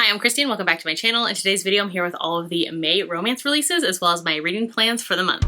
Hi, I'm Christy and welcome back to my channel. In today's video, I'm here with all of the May romance releases as well as my reading plans for the month.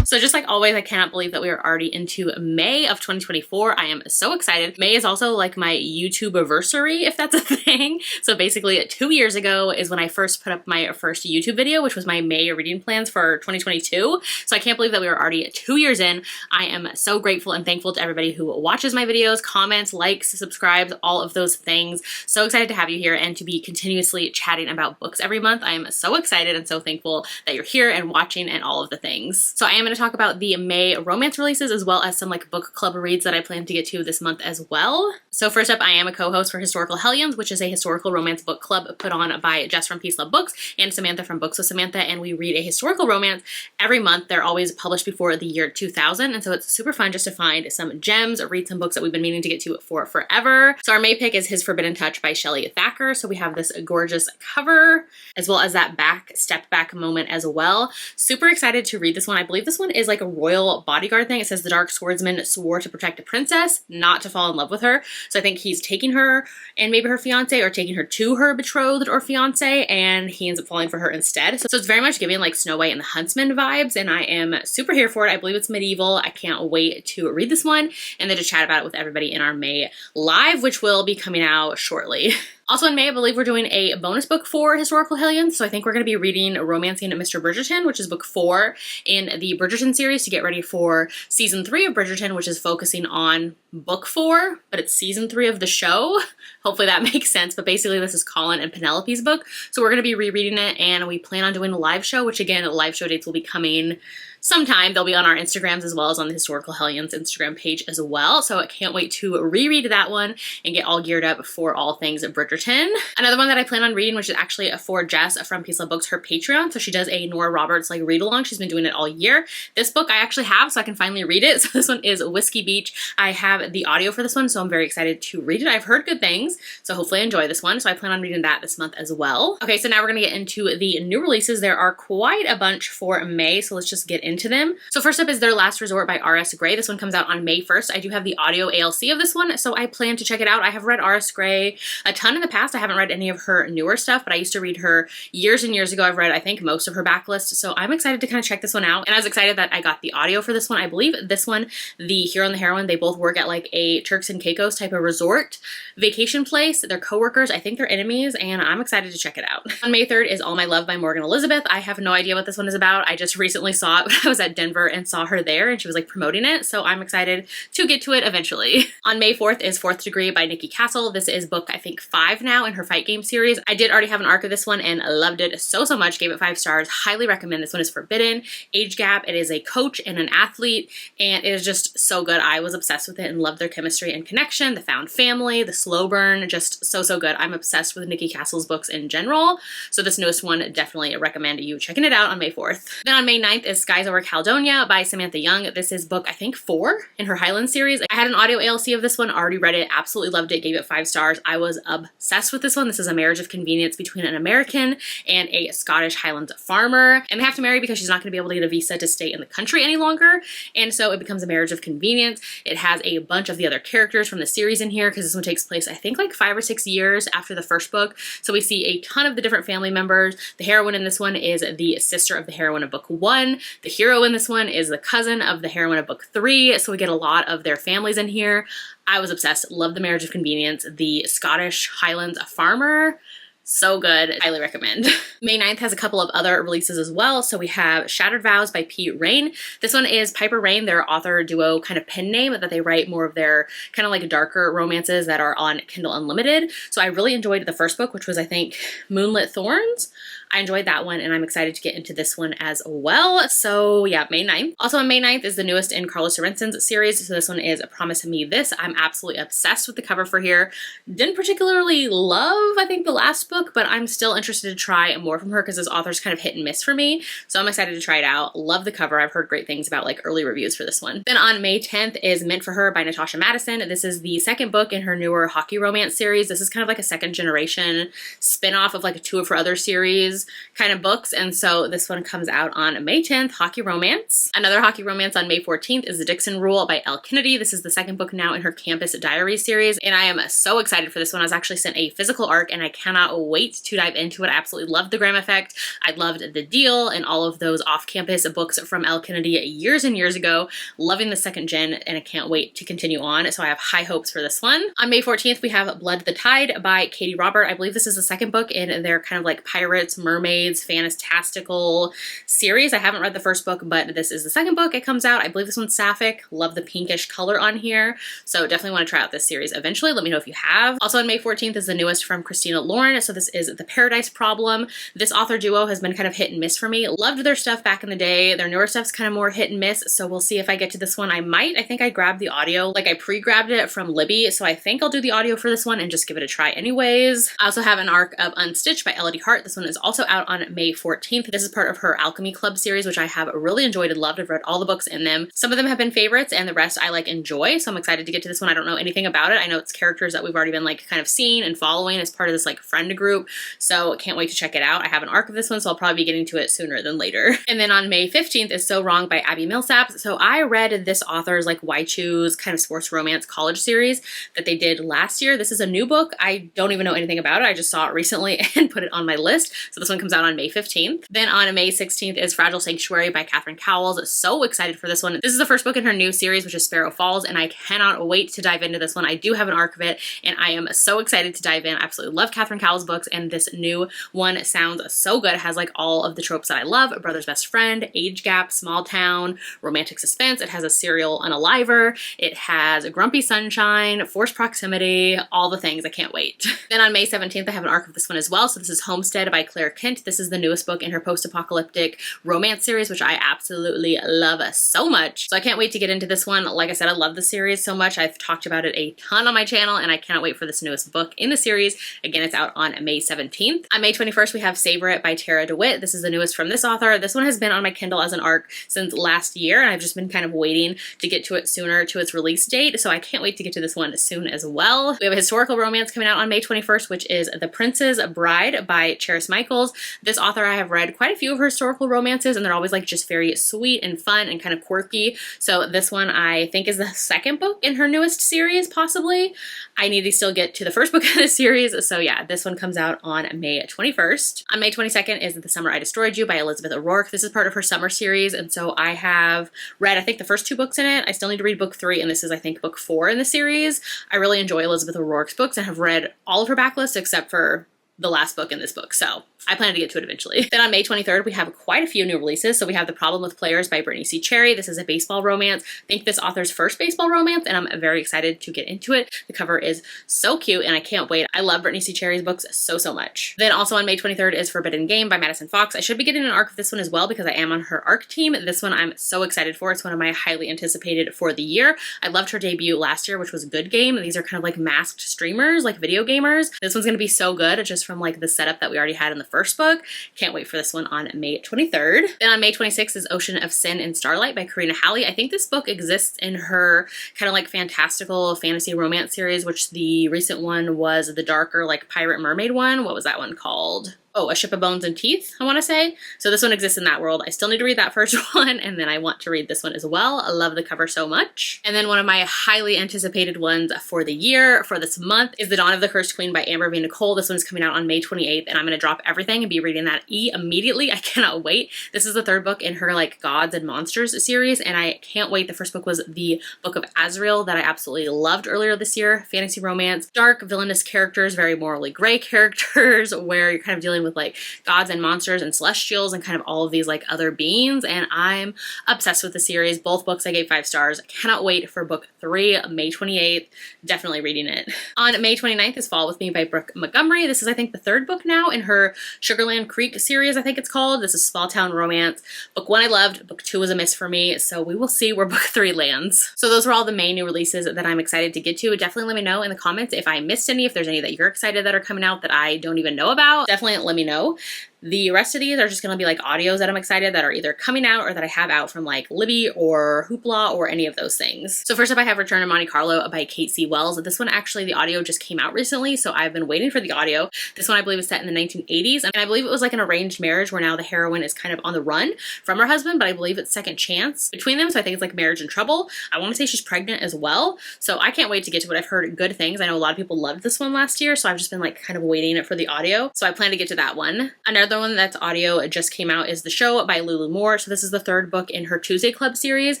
So just like always, I cannot believe that we are already into May of 2024. I am so excited. May is also like my YouTube anniversary, if that's a thing. So basically 2 years ago is when I first put up my first YouTube video, which was my May reading plans for 2022. So I can't believe that we are already 2 years in. I am so grateful and thankful to everybody who watches my videos, comments, likes, subscribes, all of those things. So excited to have you here and to be continuously chatting about books every month. I am so excited and so thankful that you're here and watching and all of the things. So I am going to talk about the May romance releases as well as some like book club reads that I plan to get to this month as well. So first up, I am a co-host for Historical Helens, which is a historical romance book club put on by Jess from Peace Love Books and Samantha from Books with Samantha, and we read a historical romance every month. They're always published before the year 2000, and so it's super fun just to find some gems, read some books that we've been meaning to get to for forever. So our May pick is His Forbidden Touch by Shelley Thacker. So we have this gorgeous cover as well as that step back moment as well. Super excited to read this one. I believe this one is like a royal bodyguard thing. It says the dark swordsman swore to protect a princess, not to fall in love with her. So I think he's taking her and maybe her fiance, or taking her to her betrothed or fiance, and he ends up falling for her instead. So it's very much giving like Snow White and the Huntsman vibes, and I am super here for it. I believe it's medieval. I can't wait to read this one and then to chat about it with everybody in our May live, which will be coming out shortly. Also in May, I believe we're doing a bonus book for Historical Helens. So I think we're going to be reading Romancing Mr Bridgeton, which is book 4 in the Bridgerton series, to get ready for season 3 of Bridgerton, which is focusing on book 4, but it's season 3 of the show. Hopefully that makes sense. But basically this is Colin and Penelope's book. So we're going to be rereading it, and we plan on doing a live show, which again, live show dates will be coming sometime. They'll be on our Instagrams as well as on the Historical Helens Instagram page as well. So I can't wait to reread that one and get all geared up for all things Bridgerton. Another one that I plan on reading, which is actually for Jess from Peace Love Books, her Patreon. So she does a Nora Roberts like read along. She's been doing it all year. This book I actually have, so I can finally read it. So this one is Whiskey Beach. I have the audio for this one, so I'm very excited to read it. I've heard good things, so hopefully I enjoy this one. So I plan on reading that this month as well. Okay, so now we're gonna get into the new releases. There are quite a bunch for May, so let's just get into them. So first up is Their Last Resort by R.S. Gray. This one comes out on May 1st. I do have the audio ALC of this one, so I plan to check it out. I have read R.S. Gray a ton in the past. I haven't read any of her newer stuff, but I used to read her years and years ago. I've read, I think, most of her backlist, so I'm excited to kind of check this one out. And I was excited that I got the audio for this one. I believe this one, the hero and the heroine, they both work at like a Turks and Caicos type of resort vacation place. They're co-workers. I think they're enemies, and I'm excited to check it out. On May 3rd is All My Love by Morgan Elizabeth. I have no idea what this one is about. I just recently saw it when I was at Denver and saw her there, and she was like promoting it, so I'm excited to get to it eventually. On May 4th is Fourth Degree by Nikki Castle. This is book, I think, 5 now in her fight game series. I did already have an arc of this one and loved it so much. Gave it 5 stars. Highly recommend. This one is forbidden. Age gap. It is a coach and an athlete, and it is just so good. I was obsessed with it and loved their chemistry and connection. The found family, the slow burn, just so good. I'm obsessed with Nikki Castle's books in general, so this newest one, definitely recommend you checking it out on May 4th. Then on May 9th is Skies Over Caledonia by Samantha Young. This is book, I think, 4 in her Highland series. I had an audio ALC of this one, already read it, absolutely loved it, gave it 5 stars. I was obsessed with this one. This is a marriage of convenience between an American and a Scottish Highland farmer, and they have to marry because she's not going to be able to get a visa to stay in the country any longer, and so it becomes a marriage of convenience. It has a bunch of the other characters from the series in here because this one takes place, I think, like 5 or 6 years after the first book, so we see a ton of the different family members. The heroine in this one is the sister of the heroine of book 1. The hero in this one is the cousin of the heroine of book 3, so we get a lot of their families in here. I was obsessed. Loved the marriage of convenience. The Scottish Highlands farmer, so good. Highly recommend. May 9th has a couple of other releases as well. So we have Shattered Vows by Pete Rain. This one is Piper Rain, their author duo kind of pen name, that they write more of their kind of like darker romances that are on Kindle Unlimited. So I really enjoyed the first book, which was, I think, Moonlit Thorns. I enjoyed that one, and I'm excited to get into this one as well. So yeah, May 9th. Also on May 9th is the newest in Carlos Sorensen's series. So this one is Promise Me This. I'm absolutely obsessed with the cover for here. Didn't particularly love, I think, the last book book, but I'm still interested to try more from her because this author's kind of hit and miss for me. So I'm excited to try it out. Love the cover. I've heard great things about like early reviews for this one. Then on May 10th is Meant for Her by Natasha Madison. This is the second book in her newer hockey romance series. This is kind of like a second generation spin-off of like two of her other series kind of books. And so this one comes out on May 10th, hockey romance. Another hockey romance on May 14th is The Dixon Rule by Elle Kennedy. This is the second book now in her Campus Diary series. And I am so excited for this one. I was actually sent a physical arc and I cannot wait to dive into it. I absolutely loved The Graham Effect. I loved The Deal and all of those off-campus books from Elle Kennedy years and years ago. Loving the second gen and I can't wait to continue on. So I have high hopes for this one. On May 14th, we have Blood the Tide by Katie Robert. I believe this is the second book in their kind of like pirates, mermaids, fantastical series. I haven't read the first book, but this is the second book. It comes out. I believe this one's sapphic. Love the pinkish color on here. So definitely want to try out this series eventually. Let me know if you have. Also on May 14th is the newest from Christina Lauren. So this is The Paradise Problem. This author duo has been kind of hit and miss for me. Loved their stuff back in the day. Their newer stuff's kind of more hit and miss. So we'll see if I get to this one. I might. I think I grabbed the audio. Like I pre-grabbed it from Libby. So I think I'll do the audio for this one and just give it a try anyways. I also have an arc of Unstitched by Elodie Hart. This one is also out on May 14th. This is part of her Alchemy Club series, which I have really enjoyed and loved. I've read all the books in them. Some of them have been favorites and the rest I like enjoy. So I'm excited to get to this one. I don't know anything about it. I know it's characters that we've already been like kind of seeing and following as part of this like friend group. So can't wait to check it out. I have an arc of this one, so I'll probably be getting to it sooner than later. And then on May 15th is So Wrong by Abby Millsap. So I read this author's like Why Choose kind of sports romance college series that they did last year. This is a new book. I don't even know anything about it. I just saw it recently and put it on my list. So this one comes out on May 15th. Then on May 16th is Fragile Sanctuary by Catherine Cowles. So excited for this one. This is the first book in her new series, which is Sparrow Falls, and I cannot wait to dive into this one. I do have an arc of it, and I am so excited to dive in. I absolutely love Catherine Cowles' books, and this new one sounds so good. It has like all of the tropes that I love. A brother's best friend, age gap, small town, romantic suspense. It has a serial unaliver. It has a grumpy sunshine, forced proximity, all the things. I can't wait. Then on May 17th, I have an arc of this one as well. So this is Homestead by Claire Kent. This is the newest book in her post-apocalyptic romance series, which I absolutely love so much. So I can't wait to get into this one. Like I said, I love the series so much. I've talked about it a ton on my channel, and I cannot wait for this newest book in the series. Again, it's out on May 17th. On May 21st, we have Savor It by Tara DeWitt. This is the newest from this author. This one has been on my Kindle as an arc since last year, and I've just been kind of waiting to get to it sooner to its release date. So I can't wait to get to this one soon as well. We have a historical romance coming out on May 21st, which is The Prince's Bride by Charis Michaels. This author, I have read quite a few of her historical romances, and they're always like just very sweet and fun and kind of quirky. So this one I think is the second book in her newest series, possibly. I need to still get to the first book of this series. So yeah, this one comes out on May 21st. On May 22nd is The Summer I Destroyed You by Elizabeth O'Rourke. This is part of her summer series, and so I have read, I think, the first two books in it. I still need to read book 3, and this is, I think, book 4 in the series. I really enjoy Elizabeth O'Rourke's books and have read all of her backlist except for the last book in this book, so I plan to get to it eventually. Then on May 23rd, we have quite a few new releases. So we have The Problem with Players by Brittany C. Cherry. This is a baseball romance. I think this author's first baseball romance, and I'm very excited to get into it. The cover is so cute, and I can't wait. I love Brittany C. Cherry's books so much. Then also on May 23rd is Forbidden Game by Madison Fox. I should be getting an arc of this one as well because I am on her arc team. This one I'm so excited for. It's one of my highly anticipated for the year. I loved her debut last year, which was Good Game. These are kind of like masked streamers, like video gamers. This one's going to be so good just from like the setup that we already had in the first book. Can't wait for this one on May 23rd. Then on May 26th is Ocean of Sin and Starlight by Karina Halley. I think this book exists in her kind of like fantastical fantasy romance series, which the recent one was the darker like pirate mermaid one. What was that one called? Oh, A Ship of Bones and Teeth, I want to say. So this one exists in that world. I still need to read that first one, and then I want to read this one as well. I love the cover so much. And then one of my highly anticipated ones for the year, for this month, is The Dawn of the Cursed Queen by Amber V. Nicole. This one is coming out on May 28th, and I'm going to drop everything and be reading that immediately. I cannot wait. This is the third book in her like Gods and Monsters series, and I can't wait. The first book was the Book of Azrael that I absolutely loved earlier this year. Fantasy romance, dark, villainous characters, very morally gray characters, where you're kind of dealing with with like gods and monsters and celestials and kind of all of these like other beings, and I'm obsessed with the series. Both books I gave 5 stars. Cannot wait for book 3, May 28th. Definitely reading it. On May 29th is Fall With Me by Brooke Montgomery. This is I think the 3rd book now in her Sugarland Creek series, I think it's called. This is small town romance. Book 1 I loved, book 2 was a miss for me, so we will see where book 3 lands. So those were all the main new releases that I'm excited to get to. Definitely let me know in the comments if I missed any, if there's any that you're excited that are coming out that I don't even know about. Definitely let me know. The rest of these are just going to be like audios that I'm excited that are either coming out or that I have out from like Libby or Hoopla or any of those things. So first up I have Return to Monte Carlo by Kate C. Wells. This one actually, the audio just came out recently, so I've been waiting for the audio. This one I believe is set in the 1980s, and I believe it was like an arranged marriage where now the heroine is kind of on the run from her husband, but I believe it's second chance between them, so I think it's like marriage in trouble. I want to say she's pregnant as well, so I can't wait to get to it. I've heard good things. I know a lot of people loved this one last year, so I've just been like kind of waiting for the audio, so I plan to get to that one. Another one that's audio just came out is The Show by Lulu Moore. So this is the 3rd book in her Tuesday Club series,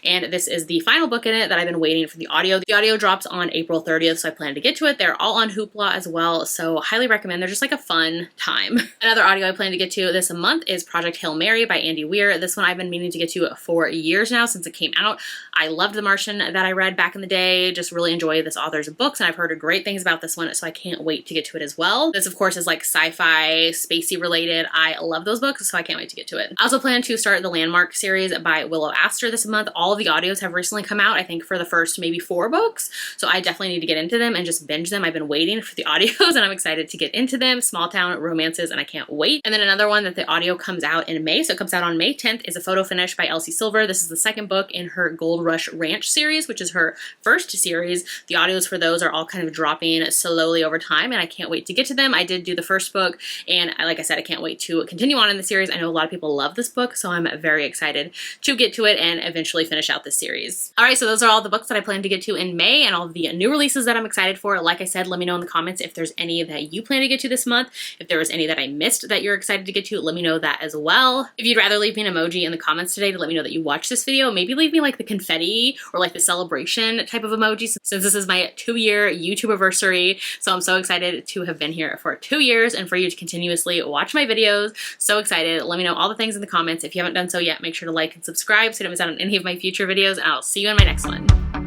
and this is the final book in it that I've been waiting for the audio. The audio drops on April 30th, so I plan to get to it. They're all on Hoopla as well, so highly recommend. They're just like a fun time. Another audio I plan to get to this month is Project Hail Mary by Andy Weir. This one I've been meaning to get to for years now since it came out. I loved The Martian that I read back in the day, just really enjoy this author's books, and I've heard great things about this one, so I can't wait to get to it as well. This of course is like sci-fi, spacey related. I love those books, so I can't wait to get to it. I also plan to start the Landmark series by Willow Astor this month. All of the audios have recently come out, I think for the first maybe 4 books, so I definitely need to get into them and just binge them. I've been waiting for the audios and I'm excited to get into them. Small town romances, and I can't wait. And then another one that the audio comes out in May, so it comes out on May 10th, is A Photo Finish by Elsie Silver. This is the 2nd book in her Gold Rush Ranch series, which is her first series. The audios for those are all kind of dropping slowly over time, and I can't wait to get to them. I did do the first book, and like I said, I can't wait to continue on in the series. I know a lot of people love this book, so I'm very excited to get to it and eventually finish out this series. All right, so those are all the books that I plan to get to in May and all the new releases that I'm excited for. Like I said, let me know in the comments if there's any that you plan to get to this month. If there was any that I missed that you're excited to get to, let me know that as well. If you'd rather leave me an emoji in the comments today to let me know that you watched this video, maybe leave me like the confetti or like the celebration type of emoji, since this is my 2-year YouTube anniversary. So I'm so excited to have been here for 2 years and for you to continuously watch my videos. So excited. Let me know all the things in the comments. If you haven't done so yet, make sure to like and subscribe so you don't miss out on any of my future videos, and I'll see you in my next one.